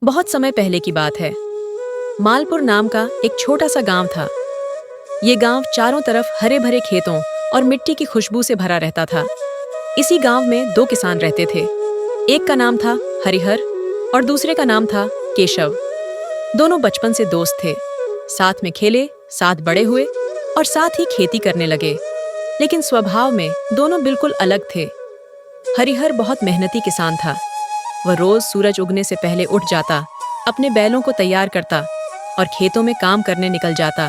बहुत समय पहले की बात है। मालपुर नाम का एक छोटा सा गांव था। ये गांव चारों तरफ हरे भरे खेतों और मिट्टी की खुशबू से भरा रहता था। इसी गांव में दो किसान रहते थे। एक का नाम था हरिहर और दूसरे का नाम था केशव। दोनों बचपन से दोस्त थे। साथ में खेले, साथ बड़े हुए और साथ ही खेती करने लगे। लेकिन स्वभाव में दोनों बिल्कुल अलग थे। हरिहर बहुत मेहनती किसान था। वह रोज सूरज उगने से पहले उठ जाता, अपने बैलों को तैयार करता और खेतों में काम करने निकल जाता।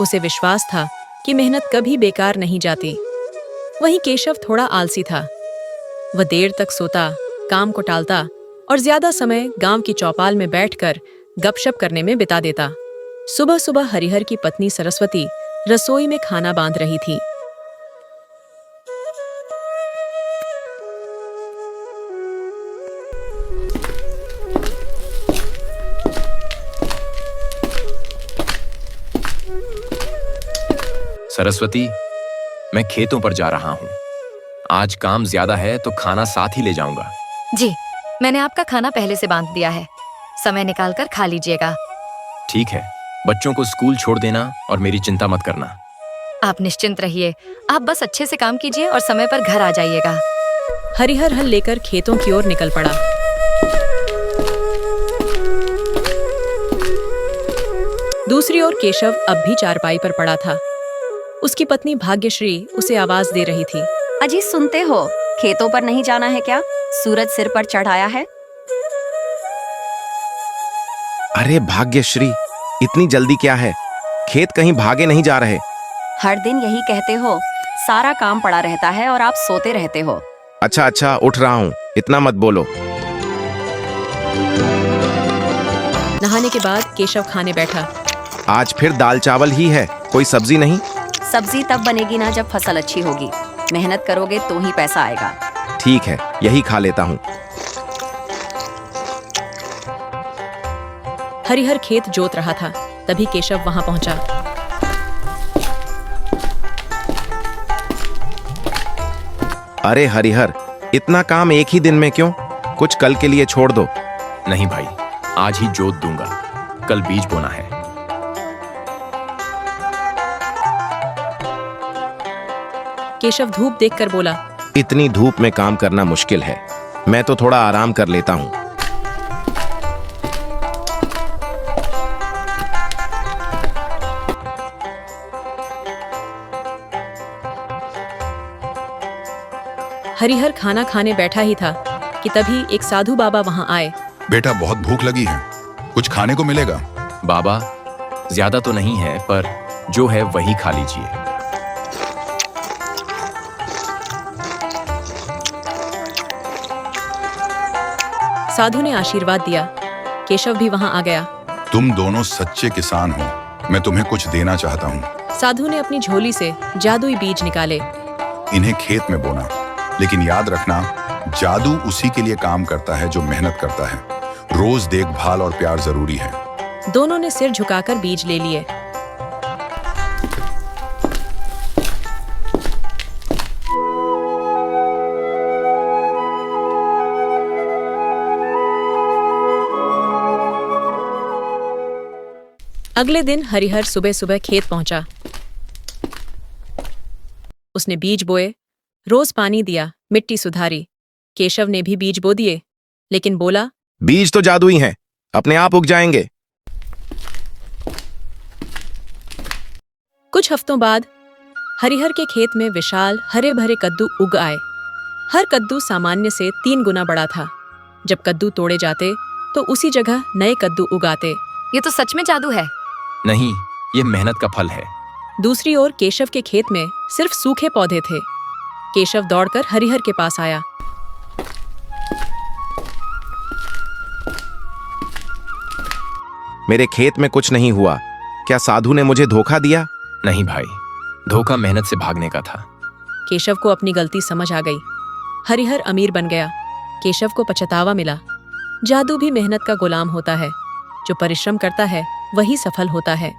उसे विश्वास था कि मेहनत कभी बेकार नहीं जाती। वहीं केशव थोड़ा आलसी था। वह देर तक सोता, काम को टालता और ज्यादा समय गांव की चौपाल में बैठकर गपशप करने में बिता देता। सुबह सुबह हरिहर की पत्नी सरस्वती रसोई में खाना बांध रही थी। सरस्वती, मैं खेतों पर जा रहा हूँ। आज काम ज्यादा है तो खाना साथ ही ले जाऊंगा। जी, मैंने आपका खाना पहले से बांध दिया है। समय निकालकर खा लीजिएगा। ठीक है, बच्चों को स्कूल छोड़ देना और मेरी चिंता मत करना। आप निश्चिंत रहिए। आप बस अच्छे से काम कीजिए और समय पर घर आ जाइएगा। हरिहर हल लेकर खेतों की ओर निकल पड़ा। दूसरी ओर केशव अब भी चारपाई पर पड़ा था। उसकी पत्नी भाग्यश्री उसे आवाज दे रही थी। अजी, सुनते हो? खेतों पर नहीं जाना है क्या? सूरज सिर पर चढ़ आया है। अरे भाग्यश्री, इतनी जल्दी क्या है? खेत कहीं भागे नहीं जा रहे? हर दिन यही कहते हो, सारा काम पड़ा रहता है और आप सोते रहते हो। अच्छा अच्छा, उठ रहा हूँ, इतना मत बोलो। नहाने के बाद केशव खाने बैठा। आज फिर दाल चावल ही है, कोई सब्जी नहीं? सब्जी तब बनेगी ना जब फसल अच्छी होगी। मेहनत करोगे तो ही पैसा आएगा। ठीक है, यही खा लेता हूँ। हरिहर खेत जोत रहा था, तभी केशव वहां पहुंचा। अरे हरिहर, इतना काम एक ही दिन में क्यों? कुछ कल के लिए छोड़ दो। नहीं भाई, आज ही जोत दूंगा। कल बीज बोना है। केशव धूप देखकर बोला, इतनी धूप में काम करना मुश्किल है। मैं तो थोड़ा आराम कर लेता हूँ। हरिहर खाना खाने बैठा ही था कि तभी एक साधु बाबा वहां आए। बेटा, बहुत भूख लगी है, कुछ खाने को मिलेगा? बाबा, ज्यादा तो नहीं है, पर जो है वही खा लीजिए। साधु ने आशीर्वाद दिया। केशव भी वहां आ गया। तुम दोनों सच्चे किसान हो, मैं तुम्हें कुछ देना चाहता हूँ। साधु ने अपनी झोली से जादुई बीज निकाले। इन्हें खेत में बोना, लेकिन याद रखना, जादू उसी के लिए काम करता है जो मेहनत करता है। रोज देखभाल और प्यार जरूरी है। दोनों ने सिर झुकाकर बीज ले लिए। अगले दिन हरिहर सुबह सुबह खेत पहुंचा। उसने बीज बोए, रोज पानी दिया, मिट्टी सुधारी। केशव ने भी बीज बो दिए, लेकिन बोला, बीज तो जादुई हैं, अपने आप उग जाएंगे। कुछ हफ्तों बाद हरिहर के खेत में विशाल हरे भरे कद्दू उग आए। हर कद्दू सामान्य से 3 गुना बड़ा था। जब कद्दू तोड़े जाते तो उसी जगह नए कद्दू उगाते। ये तो सच में जादू है। नहीं, ये मेहनत का फल है। दूसरी ओर केशव के खेत में सिर्फ सूखे पौधे थे। केशव दौड़कर हरिहर के पास आया। मेरे खेत में कुछ नहीं हुआ, क्या साधु ने मुझे धोखा दिया? नहीं भाई, धोखा मेहनत से भागने का था। केशव को अपनी गलती समझ आ गई। हरिहर अमीर बन गया। केशव को पछतावा मिला। जादू भी मेहनत का गुलाम होता है। जो परिश्रम करता है वही सफल होता है।